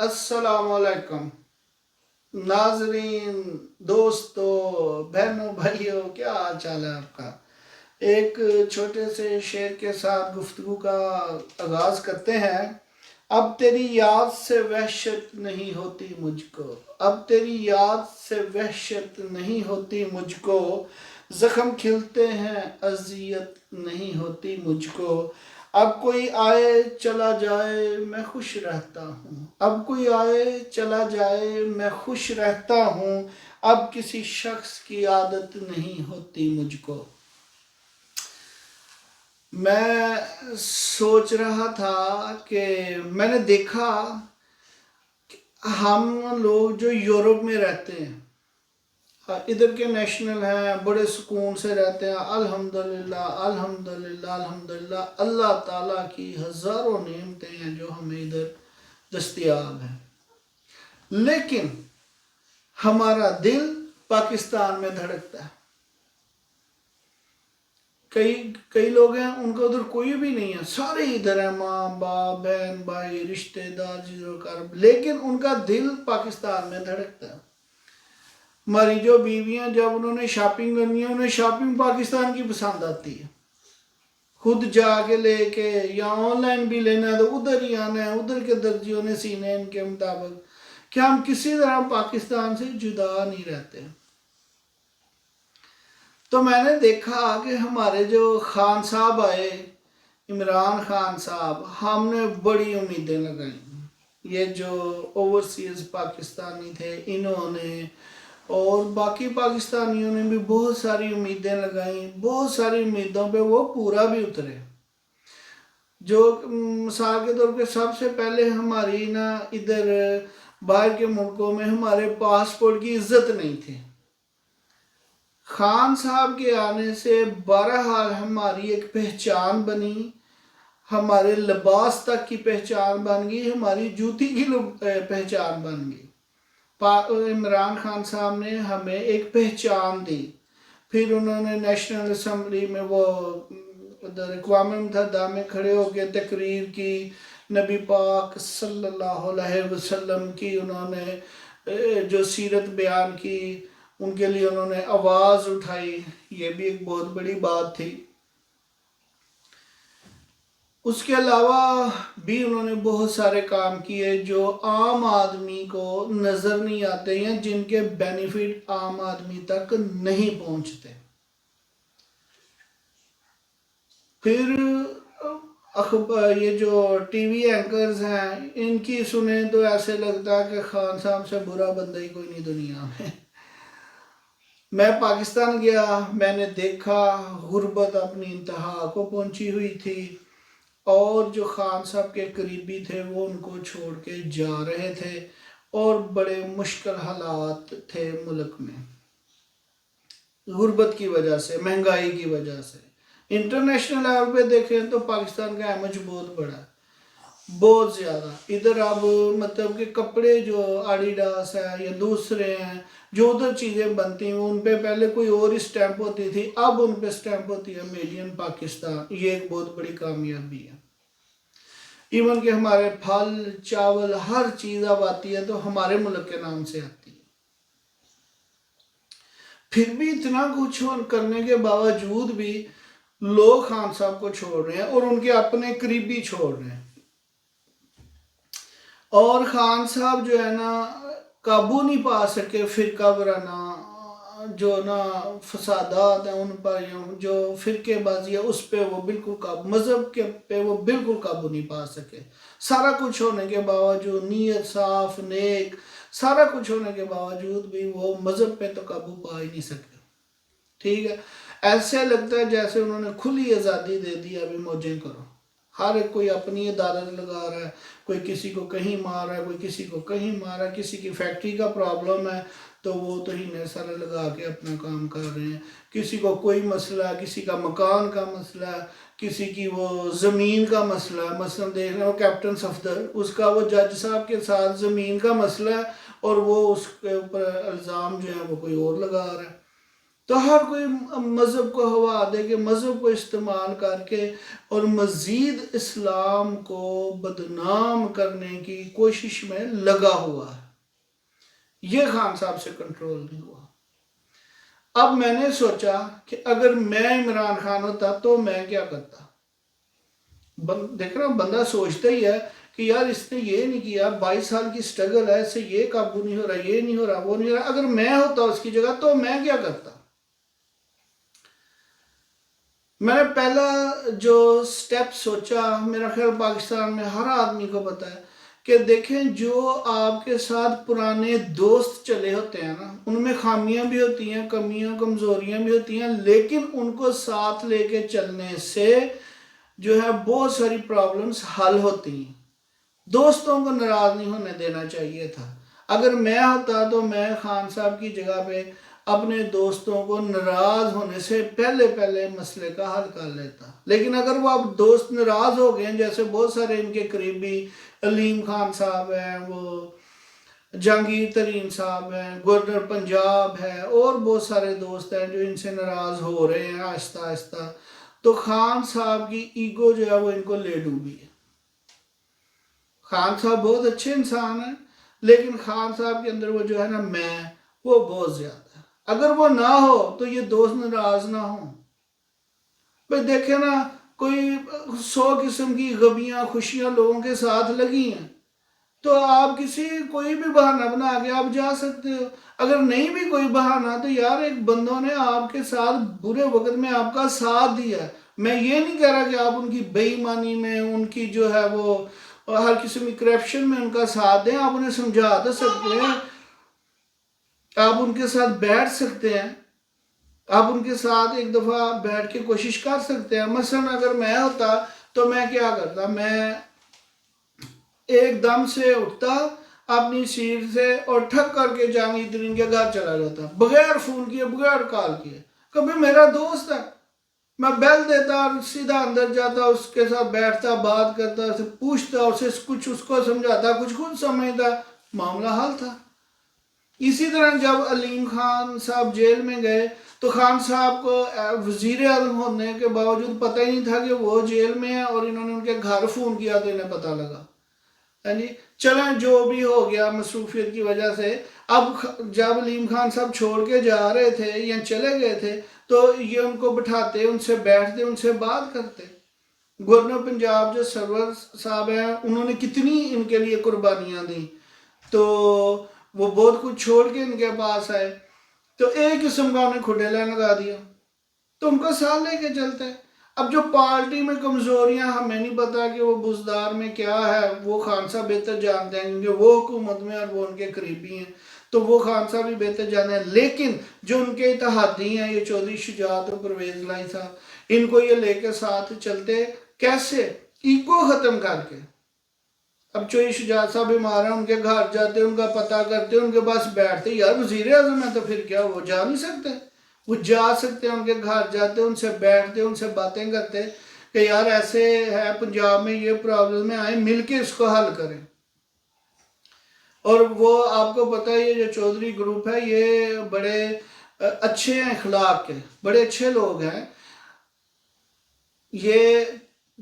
अस्सलाम वालेकुम नाजरीन, दोस्तों, बहनों, भाइयों, क्या हाल चाल है आपका। एक छोटे से शेर के साथ गुफ्तगू का आगाज करते हैं। अब तेरी याद से वहशत नहीं होती मुझको, अब तेरी याद से वहशत नहीं होती मुझको, जख्म खिलते हैं अजियत नहीं होती मुझको। अब कोई आए चला जाए मैं खुश रहता हूँ, अब कोई आए चला जाए मैं खुश रहता हूँ, अब किसी शख्स की आदत नहीं होती मुझको। मैं सोच रहा था कि मैंने देखा हम लोग जो यूरोप में रहते हैं, इधर के नेशनल हैं, बड़े सुकून से रहते हैं। अल्हम्दुलिल्लाह अल्हम्दुलिल्लाह अल्हम्दुलिल्लाह, अल्लाह ताला की हज़ारों नेमतें हैं जो हमें इधर दस्तयाब हैं। लेकिन हमारा दिल पाकिस्तान में धड़कता है। कई कई लोग हैं उनका उधर कोई भी नहीं है, सारे इधर हैं, माँ बाप बहन भाई रिश्तेदार जीरोकार, लेकिन उनका दिल पाकिस्तान में धड़कता है। हमारी जो बीवियां जब उन्होंने शॉपिंग करनी है, उन्हें शॉपिंग पाकिस्तान की पसंद आती है। खुद जाके लेके या ऑनलाइन भी लेना है तो उधर ही आना है, उधर के दर्जियों ने सीने इनके मुताबिक। क्या हम किसी तरह पाकिस्तान से जुदा नहीं रहते। तो मैंने देखा कि हमारे जो खान साहब आए, इमरान खान साहब, हमने बड़ी उम्मीदें लगाई। ये जो ओवरसीज पाकिस्तानी थे इन्होंने और बाकी पाकिस्तानियों ने भी बहुत सारी उम्मीदें लगाई, बहुत सारी उम्मीदों पे वो पूरा भी उतरे। जो मिसाल के तौर पे सबसे पहले हमारी ना इधर बाहर के मुल्कों में हमारे पासपोर्ट की इज्जत नहीं थी। खान साहब के आने से बहरहाल हमारी एक पहचान बनी, हमारे लिबास तक की पहचान बन गई, हमारी जूती की पहचान बन गई। इमरान खान साहब ने हमें एक पहचान दी। फिर उन्होंने नेशनल असम्बली में वो उधर अक़वाम मुत्तहिदा में खड़े होकर तकरीर की, नबी पाक सल्लल्लाहु अलैहि वसल्लम की उन्होंने जो सीरत बयान की, उनके लिए उन्होंने आवाज़ उठाई। ये भी एक बहुत बड़ी बात थी। उसके अलावा भी उन्होंने बहुत सारे काम किए जो आम आदमी को नज़र नहीं आते हैं, जिनके बेनिफिट आम आदमी तक नहीं पहुंचते। फिर ये जो टीवी एंकर्स हैं, इनकी सुने तो ऐसे लगता है कि खान साहब से बुरा बंदा ही कोई नहीं दुनिया में। मैं पाकिस्तान गया, मैंने देखा गुर्बत अपनी इंतहा को पहुंची हुई थी और जो खान साहब के करीबी थे वो उनको छोड़ के जा रहे थे और बड़े मुश्किल हालात थे मुल्क में, गुर्बत की वजह से, महंगाई की वजह से। इंटरनेशनल लेवल पे देखें तो पाकिस्तान का इमेज बहुत बड़ा है, बहुत ज़्यादा। इधर अब मतलब कि कपड़े जो एडिडास है या दूसरे हैं, जो उधर चीज़ें बनती हैं उन पे पहले कोई और स्टैंप होती थी, अब उन पे स्टैंप होती है मेड इन पाकिस्तान। ये एक बहुत बड़ी कामयाबी है। इवन कि हमारे फल चावल हर चीज़ अब आती है तो हमारे मुल्क के नाम से आती है। फिर भी इतना कुछ करने के बावजूद भी लोग खान साहब को छोड़ रहे हैं और उनके अपने करीबी छोड़ रहे हैं। और खान साहब जो है ना काबू नहीं पा सके फिरका वराना जो ना फसादात हैं उन पर, जो फिरकेबाजी है उस पे वो बिल्कुल काबू, मज़हब के पे वो बिल्कुल काबू नहीं पा सके। सारा कुछ होने के बावजूद, नीयत साफ नेक सारा कुछ होने के बावजूद भी वो मज़हब पे तो काबू पा ही नहीं सके। ठीक है, ऐसे लगता है जैसे उन्होंने खुली आज़ादी दे दी, अभी मौजें करो। हर एक कोई अपनी अदालत लगा रहा है, कोई किसी को कहीं मार रहा है, कोई किसी को कहीं मार रहा है, किसी की फैक्ट्री का प्रॉब्लम है तो वो तो ही सारा लगा के अपना काम कर रहे हैं। किसी को कोई मसला है, किसी का मकान का मसला है, किसी की वो ज़मीन का मसला है। मसलन देख रहे हो कैप्टन सफदर, उसका वो जज साहब के साथ ज़मीन का मसला है और वो उसके ऊपर इल्ज़ाम जो है वो कोई और लगा रहा है। تو ہر کوئی مذہب کو ہوا دے کے مذہب کو استعمال کر کے اور مزید اسلام کو بدنام کرنے کی کوشش میں لگا ہوا ہے. یہ خان صاحب سے کنٹرول نہیں ہوا. اب میں نے سوچا کہ اگر میں عمران خان ہوتا تو میں کیا کرتا. دیکھ رہا بندہ سوچتا ہی ہے کہ یار اس نے یہ نہیں کیا، 22 سال کی سٹرگل ہے، اس سے یہ قابو نہیں ہو رہا، یہ نہیں ہو رہا، وہ نہیں ہو رہا. اگر میں ہوتا اس کی جگہ تو میں کیا کرتا. میں نے پہلا جو سٹیپ سوچا، میرا خیال پاکستان میں ہر آدمی کو پتا ہے کہ دیکھیں جو آپ کے ساتھ پرانے دوست چلے ہوتے ہیں نا، ان میں خامیاں بھی ہوتی ہیں، کمیاں کمزوریاں بھی ہوتی ہیں، لیکن ان کو ساتھ لے کے چلنے سے جو ہے بہت ساری پرابلمز حل ہوتی ہیں. دوستوں کو ناراض نہیں ہونے دینا چاہیے تھا. اگر میں ہوتا تو میں خان صاحب کی جگہ پہ اپنے دوستوں کو ناراض ہونے سے پہلے مسئلے کا حل کر لیتا. لیکن اگر وہ اب دوست ناراض ہو گئے ہیں، جیسے بہت سارے ان کے قریبی علیم خان صاحب ہیں، وہ جہانگیر ترین صاحب ہیں، گورنر پنجاب ہے، اور بہت سارے دوست ہیں جو ان سے ناراض ہو رہے ہیں آہستہ آہستہ، تو خان صاحب کی ایگو جو ہے وہ ان کو لے ڈوبی ہے. خان صاحب بہت اچھے انسان ہیں، لیکن خان صاحب کے اندر وہ جو ہے نا وہ بہت زیادہ ہے. اگر وہ نہ ہو تو یہ دوست ناراض نہ ہوں. بھئی دیکھیں نا، کوئی 100 قسم کی غمیاں خوشیاں لوگوں کے ساتھ لگی ہیں، تو آپ کوئی بھی بہانہ بنا کے آپ جا سکتے ہو. اگر نہیں بھی کوئی بہانہ تو یار ایک بندوں نے آپ کے ساتھ برے وقت میں آپ کا ساتھ دیا ہے. میں یہ نہیں کہہ رہا کہ آپ ان کی بے ایمانی میں، ان کی جو ہے وہ ہر قسم کی کرپشن میں ان کا ساتھ دیں. آپ انہیں سمجھا دے سکتے ہیں، آپ ان کے ساتھ بیٹھ سکتے ہیں، آپ ان کے ساتھ ایک دفعہ بیٹھ کے کوشش کر سکتے ہیں. مثلا اگر میں ہوتا تو میں کیا کرتا، میں ایک دم سے اٹھتا اپنی سیٹ سے اور ٹھک کر کے جہانگیر ترین کے گھر چلا جاتا، بغیر فون کیے، بغیر کال کیے. کبھی میرا دوست ہے، میں بیل دیتا اور سیدھا اندر جاتا، اس کے ساتھ بیٹھتا، بات کرتا، اسے پوچھتا، اسے کچھ اس کو سمجھاتا، کچھ خود سمجھتا، معاملہ حل تھا. اسی طرح جب علیم خان صاحب جیل میں گئے تو خان صاحب کو وزیر اعظم ہونے کے باوجود پتہ ہی نہیں تھا کہ وہ جیل میں ہیں، اور انہوں نے ان کے گھر فون کیا تو انہیں پتہ لگا. چلیں جو بھی ہو گیا مصروفیت کی وجہ سے. اب جب علیم خان صاحب چھوڑ کے جا رہے تھے یا چلے گئے تھے تو یہ ان کو بٹھاتے، ان سے بیٹھتے، ان سے بات کرتے. گورنر پنجاب جو سرور صاحب ہیں، انہوں نے کتنی ان کے لیے قربانیاں دیں، تو وہ بہت کچھ چھوڑ کے ان کے پاس آئے، تو ایک قسم کا انہیں کھڈیلا لگا دیا، تو ان کو ساتھ لے کے چلتے. اب جو پارٹی میں کمزوریاں، ہمیں نہیں پتا کہ وہ بزدار میں کیا ہے، وہ خان صاحب بہتر جانتے ہیں کیونکہ وہ حکومت میں اور وہ ان کے قریبی ہیں، تو وہ خان صاحب بھی بہتر جانتے ہیں. لیکن جو ان کے اتحادی ہیں، یہ چودھری شجاعت اور پرویز الہی صاحب، ان کو یہ لے کے ساتھ چلتے. کیسے؟ ایگو ختم کر کے. اب چودھری شجاعت صاحب بیمار ہیں، ان کے گھر جاتے، ان کا پتہ کرتے، ان کے پاس بیٹھتے. یار وزیر اعظم ہے تو پھر کیا وہ جا نہیں سکتے؟ وہ جا سکتے ہیں، ان کے گھر جاتے، ان سے بیٹھتے، ان سے باتیں کرتے کہ یار ایسے ہے پنجاب میں یہ پرابلم ہے، آئیں مل کے اس کو حل کریں. اور وہ آپ کو پتہ ہے یہ جو چودھری گروپ ہے یہ بڑے اچھے اخلاق کے، بڑے اچھے لوگ ہیں. یہ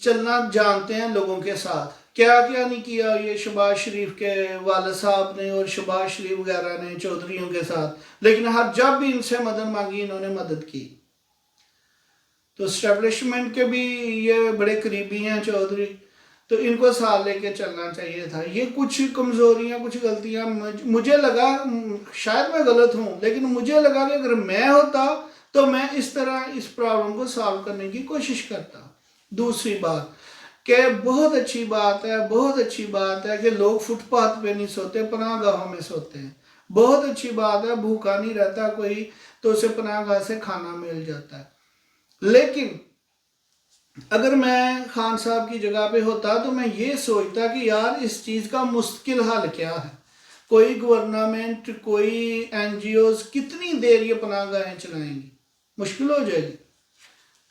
چلنا جانتے ہیں لوگوں کے ساتھ. کیا نہیں کیا یہ شہباز شریف کے والد صاحب نے اور شہباز شریف وغیرہ نے چودھریوں کے ساتھ، لیکن ہر جب بھی ان سے مدد مانگی انہوں نے مدد کی. تو اسٹیبلشمنٹ کے بھی یہ بڑے قریبی ہیں چودھری، تو ان کو ساتھ لے کے چلنا چاہیے تھا. یہ کچھ کمزوریاں، کچھ غلطیاں مجھے لگا، شاید میں غلط ہوں، لیکن مجھے لگا کہ اگر میں ہوتا تو میں اس طرح اس پرابلم کو سالو کرنے کی کوشش کرتا. دوسری بات کہ بہت اچھی بات ہے، بہت اچھی بات ہے کہ لوگ فٹ پاتھ پہ نہیں سوتے، پناہ گاہوں میں سوتے ہیں. بہت اچھی بات ہے، بھوکا نہیں رہتا کوئی تو اسے پناہ گاہ سے کھانا مل جاتا ہے. لیکن اگر میں خان صاحب کی جگہ پہ ہوتا تو میں یہ سوچتا کہ یار اس چیز کا مستقل حل کیا ہے. کوئی گورنمنٹ، کوئی این جی اوز کتنی دیر یہ پناہ گاہیں چلائیں گی؟ مشکل ہو جائے گی.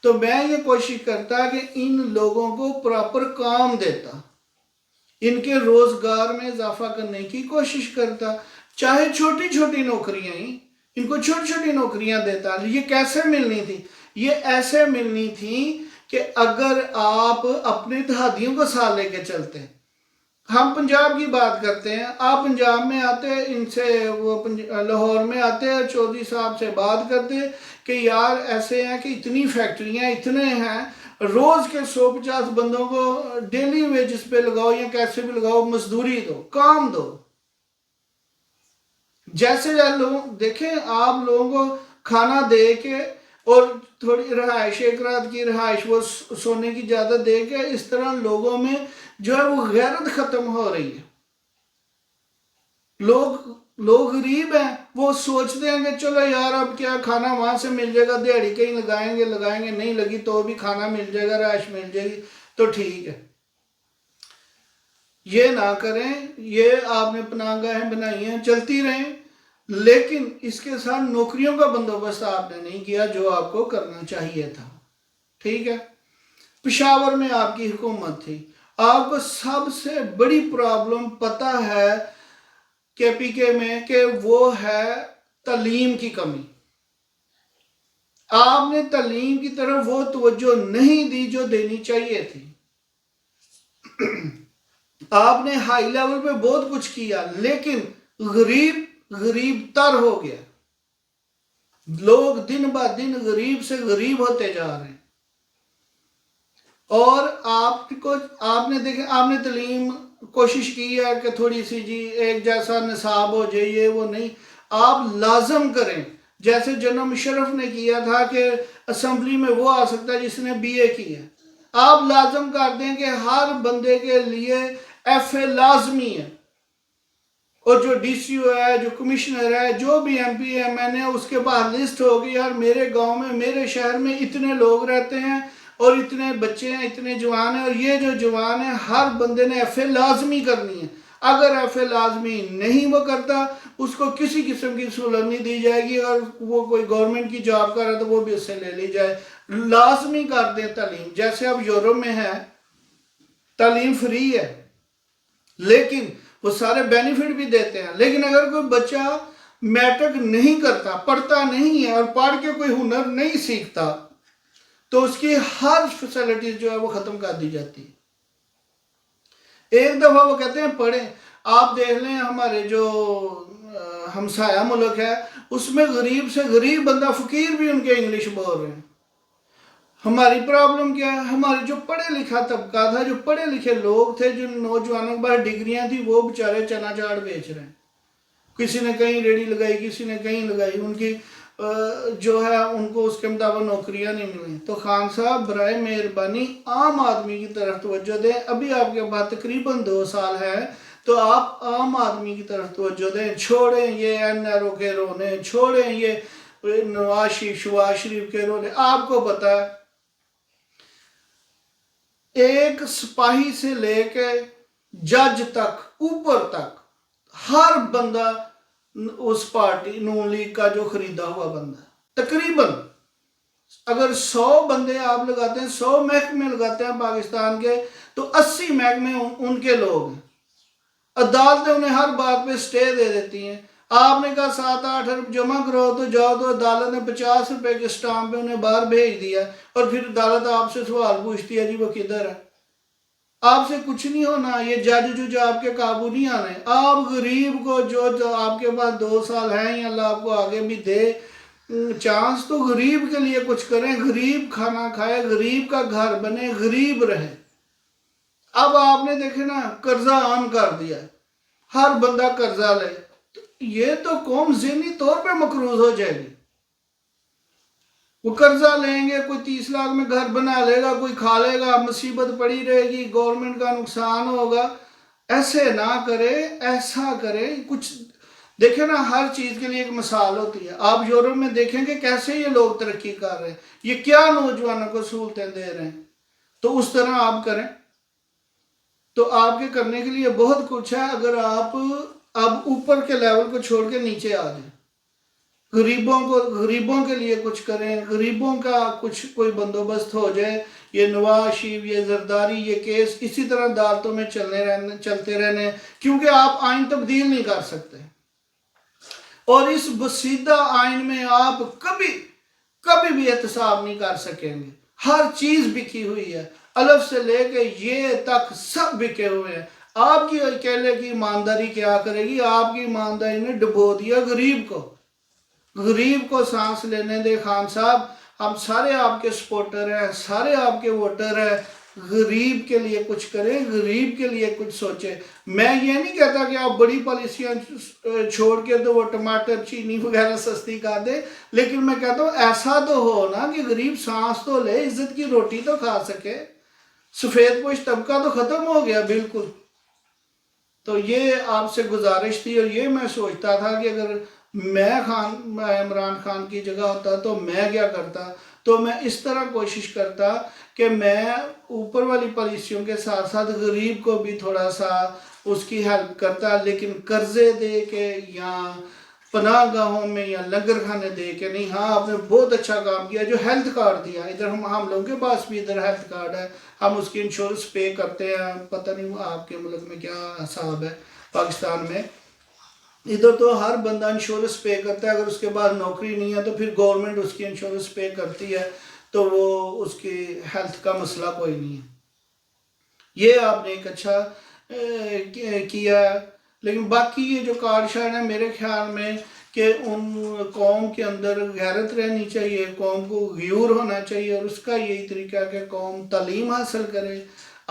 تو میں یہ کوشش کرتا کہ ان لوگوں کو پراپر کام دیتا، ان کے روزگار میں اضافہ کرنے کی کوشش کرتا، چاہے چھوٹی چھوٹی نوکریاں ہی. इनको छोटी छोटी नौकरियां देता है। ये कैसे मिलनी थी? ये ऐसे मिलनी थी कि अगर आप अपने इत्तेहादियों को साथ लेके चलते हैं। हम पंजाब की बात करते हैं, आप पंजाब में आते, इनसे वो लाहौर में आते, चौधरी साहब से बात करते कि यार ऐसे हैं कि इतनी फैक्ट्रियां इतने हैं, रोज के 150 बंदों को डेली वेजेस पे लगाओ या कैसे भी लगाओ, मजदूरी दो, काम दो। जैसे लोग देखें, आप लोगों को खाना दे के और थोड़ी रहाइश, एक रात की रहाइश, वो सोने की इजाजत दे के, इस तरह लोगों में जो है वो गैरत खत्म हो रही है। लोग गरीब हैं, वो सोचते हैं कि चलो यार अब क्या, खाना वहां से मिल जाएगा, दिहाड़ी कहीं लगाएंगे, नहीं लगी तो भी खाना मिल जाएगा, रहाइश मिल जाएगी तो ठीक है। ये ना करें, ये आपने पनाहगाहें बनाई हैं, चलती रहें, लेकिन इसके साथ नौकरियों का बंदोबस्त आपने नहीं किया जो आपको करना चाहिए था। ठीक है। पेशावर में आपकी हुकूमत थी, आपको सबसे बड़ी प्रॉब्लम पता है केपीके में कि वो है तालीम की कमी। आपने तालीम की तरफ वो तवज्जो नहीं दी जो देनी चाहिए थी। आपने हाई लेवल पे बहुत कुछ किया, लेकिन गरीब तर हो गया। लोग दिन ब दिन गरीब से गरीब होते जा रहे हैं। और आपने देखे, आपने तालीम कोशिश की है कि थोड़ी सी जी एक जैसा निसाब हो जाए, ये वो नहीं, आप लाजम करें। जैसे जनरल मुशर्रफ ने किया था कि असेंबली में वो आ सकता है जिसने बीए की है, आप लाजम कर दें कि हर बंदे के लिए एफए लाजमी है। और जो डीसीओ है, जो कमिश्नर है, जो भी एमपी एमएनए, उसके बाद लिस्ट होगी, यार मेरे गांव में, मेरे शहर में इतने लोग रहते हैं और इतने बच्चे हैं, इतने जवान हैं, और ये जो जवान है हर बंदे ने एफए लाजमी करनी है। अगर एफए लाजमी नहीं वो करता, उसको किसी किस्म की सहूलत नहीं दी जाएगी। अगर वो कोई गवर्नमेंट की जॉब कर रहा है तो वो भी उससे ले ली जाए। लाजमी कर दें तालीम, जैसे अब यूरोप में है तालीम फ्री है, लेकिन वो सारे बेनिफिट भी देते हैं। लेकिन अगर कोई बच्चा मैट्रिक नहीं करता, पढ़ता नहीं है और पढ़ के कोई हुनर नहीं सीखता, तो उसकी हर फैसिलिटीज जो है वो खत्म कर दी जाती है। एक दफा वो कहते हैं पढ़े, आप देख लें हमारे जो हमसाया मुल्क है, उसमें गरीब से गरीब बंदा, फकीर भी उनके इंग्लिश बोल रहे हैं। हमारी प्रॉब्लम क्या है? हमारे जो पढ़े लिखा तबका था, जो पढ़े लिखे लोग थे, जो नौजवानों के पास डिग्रियां थी, वो बेचारे चना चाट बेच रहे हैं। किसी ने कहीं रेडी लगाई, किसी ने कहीं लगाई, उनकी जो है उनको उसके मुताबिक नौकरियां नहीं मिली। तो खान साहब बराए मेहरबानी आम आदमी की तरफ तवज्जो दें। अभी आपके पास तकरीबन 2 साल है, तो आप आम आदमी की तरफ तवज्जो दें। छोड़ें ये एनआरओ के रोने, छोड़ें ये नवाज शरीफ के रोने। आपको पता है एक सिपाही से लेके जज तक, ऊपर तक, हर बंदा उस पार्टी नून लीग का जो खरीदा हुआ बंदा, तकरीबन अगर 100 बंदे आप लगाते हैं, 100 महकमे लगाते हैं पाकिस्तान के, तो 80 महकमे उनके लोग हैं। अदालतें उन्हें हर बात पे स्टे दे देती हैं। आपने कहा 7-8 अरब जमा करो तो जाओ, तो अदालत ने 50 रुपए के स्टाम्प पे उन्हें बाहर भेज दिया, और फिर अदालत आपसे सवाल पूछती है जी वो किधर है। आपसे कुछ नहीं होना, ये जज जुज आपके काबू नहीं आने। आप गरीब को जो आपके पास 2 साल हैं, या अल्लाह आपको आगे भी दे चांस, तो गरीब के लिए कुछ करें। गरीब खाना खाए, गरीब का घर बने, गरीब रहे। अब आपने देखे ना कर्जा आम कर दिया, हर बंदा कर्जा ले, तो ये तो कौम ज़हनी तौर पे मकरूज हो जाएगी। वो कर्जा लेंगे, कोई 30 लाख में घर बना लेगा, कोई खा लेगा, मुसीबत पड़ी रहेगी, गवर्नमेंट का नुकसान होगा। ऐसे ना करे, ऐसा करे कुछ। देखे ना, हर चीज के लिए एक मिसाल होती है। आप यूरोप में देखेंगे कैसे ये लोग तरक्की कर रहे हैं, ये क्या नौजवानों को सहूलतें दे रहे हैं। तो उस तरह आप करें, तो आपके करने के लिए बहुत कुछ है। अगर आप अब ऊपर के लेवल को छोड़ के नीचे आ जाए, गरीबों के लिए कुछ करें, गरीबों का कुछ कोई बंदोबस्त हो जाए। ये नवाज शरीफ, ये जरदारी, ये केस इसी तरह अदालतों में चलते रहने, क्योंकि आप आइन तब्दील नहीं कर सकते। اور اس بسیدہ آئین میں آپ کبھی بھی احتساب نہیں کر سکیں گے. ہر چیز بکی ہوئی ہے، الف سے لے کے یہ تک سب بکے ہوئے ہیں. آپ کی اکیلے کی ایمانداری کیا کرے گی؟ آپ کی ایمانداری نے ڈبو دیا غریب کو سانس لینے دے. خان صاحب ہم سارے آپ کے سپورٹر ہیں، سارے آپ کے ووٹر ہیں. غریب کے لیے کچھ کریں، غریب کے لیے کچھ سوچیں. میں یہ نہیں کہتا کہ آپ بڑی پالیسیاں چھوڑ کے تو وہ ٹماٹر چینی وغیرہ سستی کر دیں، لیکن میں کہتا ہوں ایسا تو ہو نا کہ غریب سانس تو لے، عزت کی روٹی تو کھا سکے. سفید پوش طبقہ تو ختم ہو گیا بالکل. تو یہ آپ سے گزارش تھی، اور یہ میں سوچتا تھا کہ اگر میں عمران خان کی جگہ ہوتا تو میں کیا کرتا. تو میں اس طرح کوشش کرتا کہ میں اوپر والی پالیسیوں کے ساتھ ساتھ غریب کو بھی تھوڑا سا اس کی ہیلپ کرتا، لیکن قرضے دے کے یا پناہ گاہوں میں یا لنگر کھانے دے کے نہیں. ہاں آپ نے بہت اچھا کام کیا جو ہیلتھ کارڈ دیا. ادھر ہم لوگوں کے پاس بھی ادھر ہیلتھ کارڈ ہے، ہم اس کی انشورنس پے کرتے ہیں. پتہ نہیں آپ کے ملک میں کیا حساب ہے. پاکستان میں ادھر تو ہر بندہ انشورنس پے کرتا ہے. اگر اس کے بعد نوکری نہیں ہے تو پھر گورنمنٹ اس کی انشورنس پے کرتی ہے، تو وہ اس کی ہیلتھ کا مسئلہ کوئی نہیں ہے. یہ آپ نے ایک اچھا کیا ہے. لیکن باقی یہ جو کارڈ شارڈ ہے، میرے خیال میں کہ ان قوم کے اندر غیرت رہنی چاہیے، قوم کو غیور ہونا چاہیے، اور اس کا یہی طریقہ ہے کہ قوم تعلیم حاصل کرے.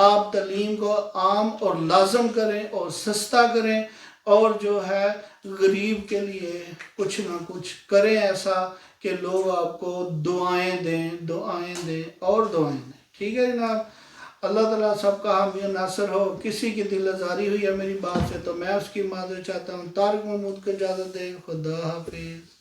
آپ تعلیم کو عام اور لازم کریں اور سستا کریں، اور جو ہے غریب کے لیے کچھ نہ کچھ کریں ایسا کہ لوگ آپ کو دعائیں دیں اور دعائیں دیں. ٹھیک ہے جناب. اللہ تعالیٰ سب کا حامی و ناصر ہو. کسی کی دل آزاری ہوئی ہے میری بات سے تو میں اس کی معذرت چاہتا ہوں. طارق محمود کو اجازت دیں. خدا حافظ.